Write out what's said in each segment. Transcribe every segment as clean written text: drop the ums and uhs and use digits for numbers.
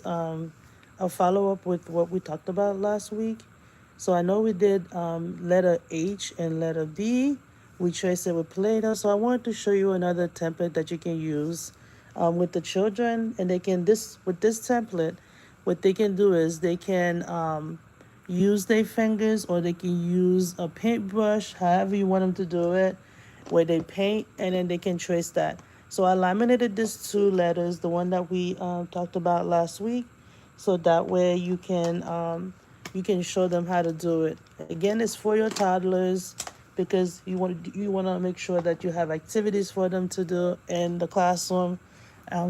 a follow-up with what we talked about last week. So I know we did letter H and letter B. We traced it with Play-Doh. So I wanted to show you another template that you can use with the children, and they can this with this template. What they can do is they can use their fingers, or they can use a paintbrush, however you want them to do it, where they paint and then they can trace that. So I laminated these two letters, the one that we talked about last week, so that way you can show them how to do it. Again, it's for your toddlers because you want to make sure that you have activities for them to do in the classroom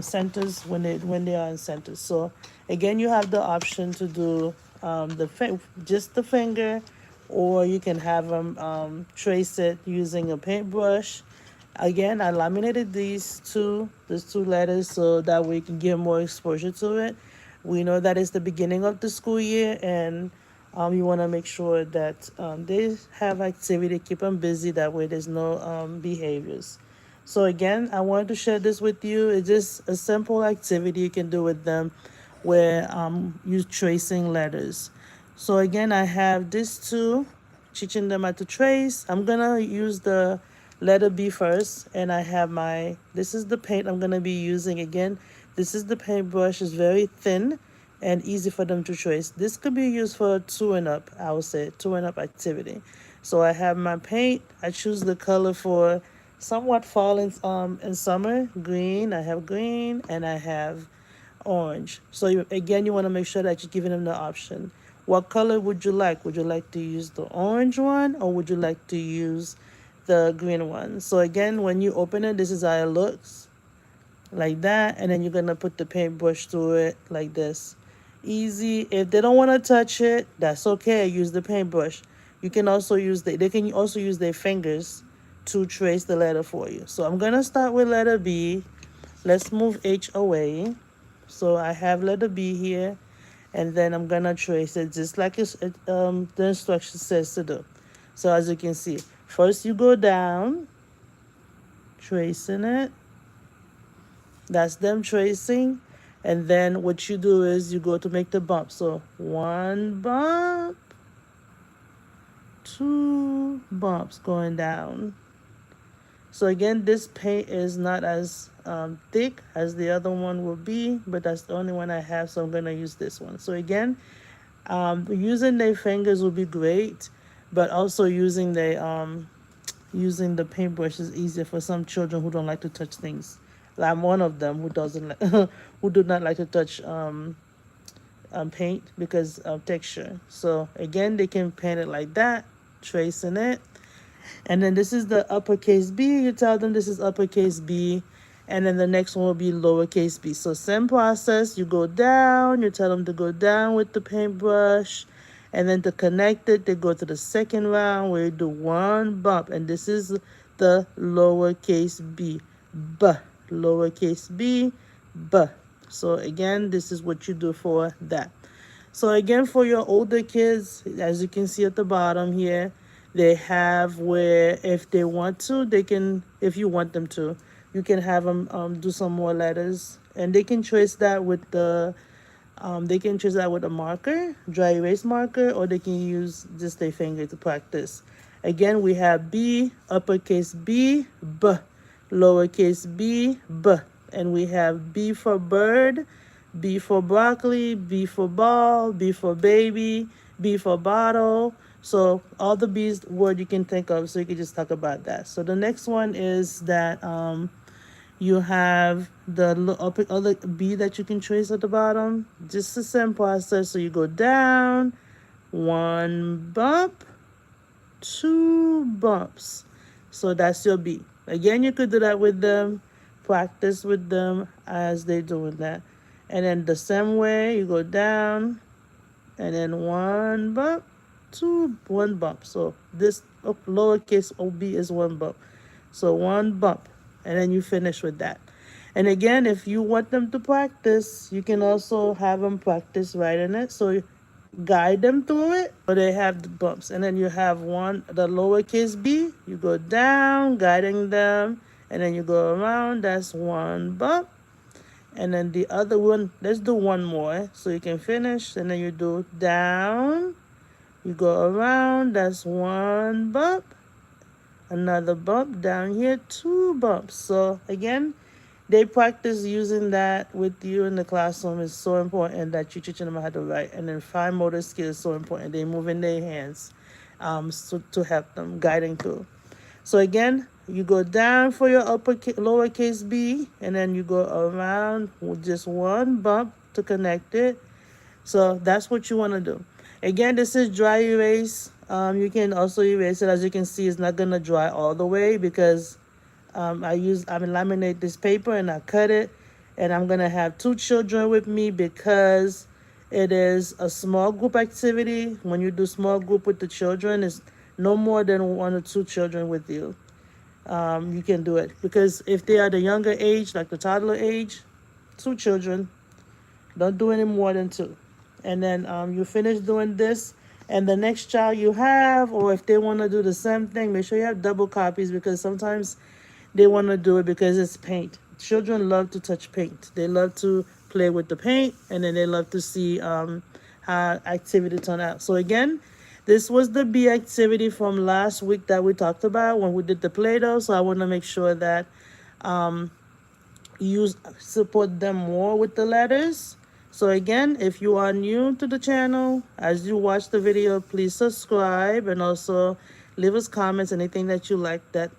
centers when they are in centers. So again, you have the option to do just the finger, or you can have them trace it using a paintbrush. Again, I laminated these two letters so that we can get more exposure to it. We know that it's the beginning of the school year, and you want to make sure that they have activity, keep them busy. That way, there's no behaviors. So again, I wanted to share this with you. It's just a simple activity you can do with them, where you're tracing letters. So again, I have these two, teaching them how to trace. I'm gonna use the letter B first, and I have this is the paint I'm gonna be using. Again, this is the paintbrush. It's very thin and easy for them to trace. This could be used for 2 and up, I would say, 2 and up activity. So I have my paint. I choose the color for somewhat fall in summer, green. I have green, and I have orange. So again, you want to make sure that you're giving them the option. What color would you like? Would you like to use the orange one, or would you like to use the green one? So again, when you open it, this is how it looks, like that, and then you're gonna put the paintbrush through it like this. Easy. If they don't want to touch it, that's okay. Use the paintbrush. You can also they can also use their fingers to trace the letter for you. So I'm gonna start with letter B. Let's move H away. So I have letter B here, and then I'm gonna trace it just like the instruction says to do. So as you can see, first you go down, tracing it. That's them tracing. And then what you do is you go to make the bump. So 1 bump, 2 bumps going down. So again, this paint is not as thick as the other one will be, but that's the only one I have, so I'm going to use this one. So again, using their fingers will be great, but also using the paintbrush is easier for some children who don't like to touch things. I'm one of them who doesn't who do not like to touch paint because of texture. So again, they can paint it like that, tracing it. And then this is the uppercase B. You tell them this is uppercase B. And then the next one will be lowercase b. So same process. You go down. You tell them to go down with the paintbrush. And then to connect it, they go to the second round where you do 1 bump. And this is the lowercase b. B. Lowercase b. B. So again, this is what you do for that. So again, for your older kids, as you can see at the bottom here, they have where if they want to, they can, if you want them to, you can have them do some more letters, and they can trace that with a marker, dry erase marker, or they can use just their finger to practice. Again, we have B, uppercase B, B, lowercase b, B, and we have B for bird, B for broccoli, B for ball, B for baby, B for bottle. So all the B's word you can think of, so you can just talk about that. So the next one is that you have the other B that you can trace at the bottom. Just the same process. So you go down, 1 bump, 2 bumps. So that's your B. Again, you could do that with them. Practice with them as they're doing that. And then the same way, you go down, and then 1 bump, 1 bump. So this lowercase ob is 1 bump. So 1 bump, and then you finish with that. And again, if you want them to practice, you can also have them practice writing it. So guide them through it, so they have the bumps. And then you have the lowercase b, you go down, guiding them, and then you go around. That's 1 bump. And then the other one, let's do one more so you can finish. And then you do down, you go around, that's one bump, another bump down here, two bumps. So again, they practice using that with you in the classroom. Is so important that you teaching them how to write. And then fine motor skills is so important. They moving their hands so to help them guiding through. So again, you go down for your lowercase b, and then you go around with just one bump to connect it. So that's what you want to do. Again, this is dry erase. You can also erase it. As you can see, it's not gonna dry all the way because I'm laminate this paper and I cut it, and I'm gonna have two children with me because it is a small group activity. When you do small group with the children, it's no more than one or two children with you. You can do it because if they are the younger age, like the toddler age, two children, don't do any more than two. And then you finish doing this, and the next child you have, or if they want to do the same thing, make sure you have double copies because sometimes they want to do it because it's paint. Children love to touch paint. They love to play with the paint, and then they love to see how activity turn out. So again, this was the B activity from last week that we talked about when we did the Play-Doh. So I want to make sure that you support them more with the letters. So again, if you are new to the channel, as you watch the video, please subscribe and also leave us comments, anything that you like that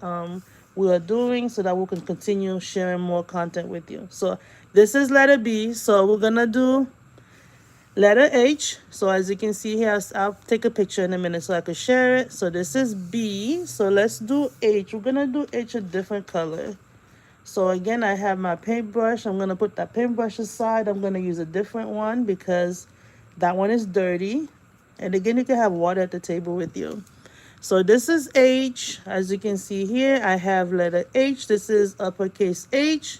we are doing, so that we can continue sharing more content with you. So this is letter B. So we're gonna do letter H. So as you can see here, I'll take a picture in a minute so I can share it. So this is B. So let's do H. We're gonna do H a different color. So again, I have my paintbrush. I'm gonna put that paintbrush aside. I'm gonna use a different one because that one is dirty. And again, you can have water at the table with you. So this is H. As you can see here, I have letter H. This is uppercase H,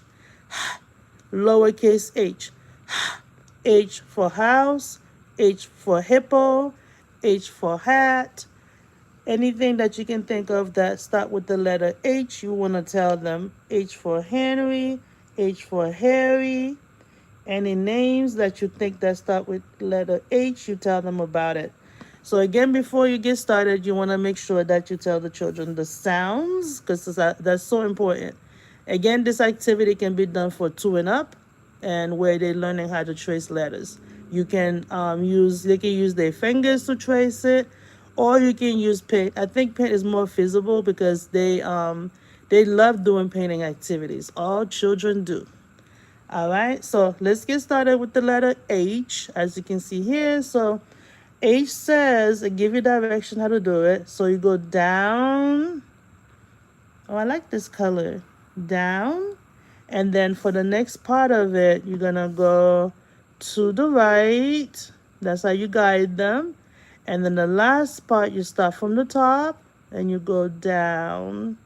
lowercase h. H for house, H for hippo, H for hat. Anything that you can think of that start with the letter H, you want to tell them. H for Henry, H for Harry. Any names that you think that start with letter H, you tell them about it. So again, before you get started, you want to make sure that you tell the children the sounds, because that's so important. Again, this activity can be done for 2 and up, and where they're learning how to trace letters. You can they can use their fingers to trace it, or you can use paint. I think paint is more feasible because they love doing painting activities. All children do. All right, so let's get started with the letter H, as you can see here. So H says, give you direction how to do it. So you go down. Oh, I like this color. Down. And then for the next part of it, you're going to go to the right. That's how you guide them. And then the last part, you start from the top and you go down.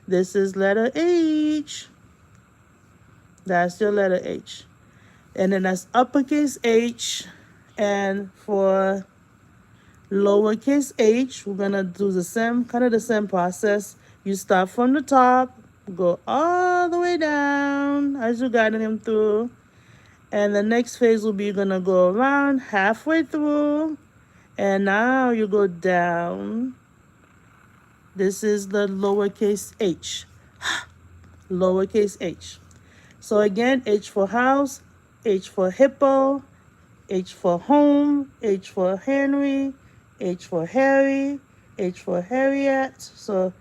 This is letter H. That's your letter H. And then that's uppercase H. And for lowercase h, we're going to do the same process. You start from the top, go all the way down as you're guiding him through. And the next phase will be you're going to go around halfway through. And now you go down. This is the lowercase h. Lowercase h. So again, H for house, H for hippo, H for home, H for Henry, H for Harry, H for Harriet. So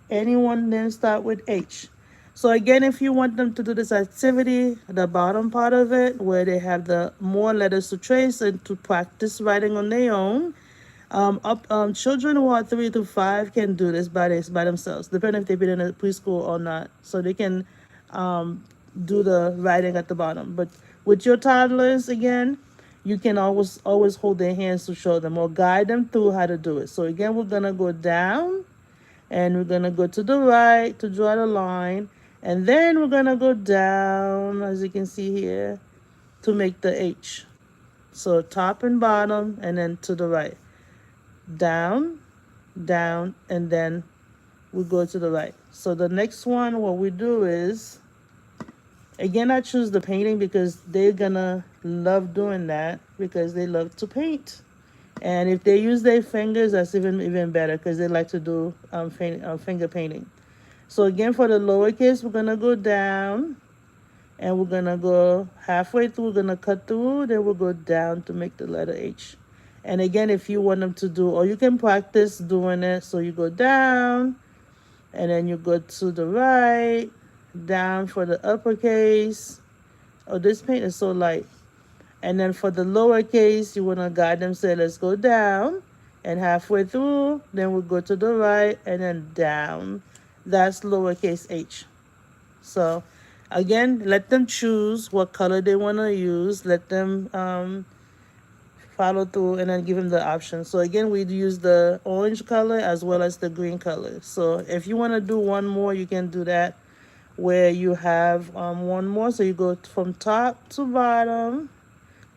anyone then start with H. So again, if you want them to do this activity, the bottom part of it, where they have the more letters to trace and to practice writing on their own, children who are 3 to 5 can do this by themselves, depending if they've been in a preschool or not. So they can do the writing at the bottom. But with your toddlers, again, you can always hold their hands to show them or guide them through how to do it. So again, we're going to go down and we're going to go to the right to draw the line. And then we're going to go down, as you can see here, to make the H. So top and bottom and then to the right. Down, down, and then we go to the right. So the next one, what we do is Again, I choose the painting because they're gonna love doing that because they love to paint. And if they use their fingers, that's even better because they like to do finger painting. So again, for the lowercase, we're gonna go down and we're gonna go halfway through. We're gonna cut through, then we'll go down to make the letter H. And again, if you want them to do, or you can practice doing it. So you go down, and then you go to the right, down for the uppercase. Oh, this paint is so light. And then for the lowercase, you want to guide them, say, let's go down. And halfway through, then we'll go to the right and then down. That's lowercase h. So again, let them choose what color they want to use. Let them follow through and then give them the option. So again, we use the orange color as well as the green color. So if you want to do one more, you can do that where you have one more. So you go from top to bottom.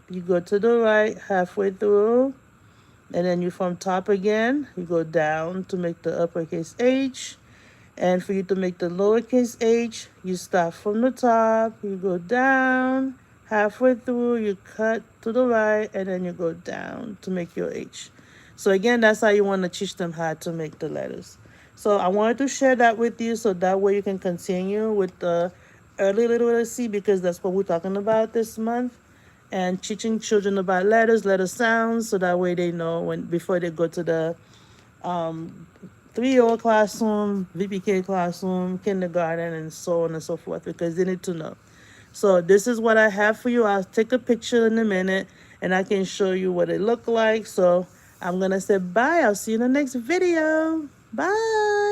You go to the right halfway through, and then you from top again, you go down to make the uppercase H. And for you to make the lowercase h, you start from the top, you go down, halfway through, you cut to the right, and then you go down to make your H. So again, that's how you want to teach them how to make the letters. So I wanted to share that with you so that way you can continue with the early literacy because that's what we're talking about this month. And teaching children about letters, letter sounds, so that way they know when before they go to the 3-year-old classroom, VPK classroom, kindergarten, and so on and so forth, because they need to know. So this is what I have for you. I'll take a picture in a minute, and I can show you what it looked like. So I'm going to say bye. I'll see you in the next video. Bye.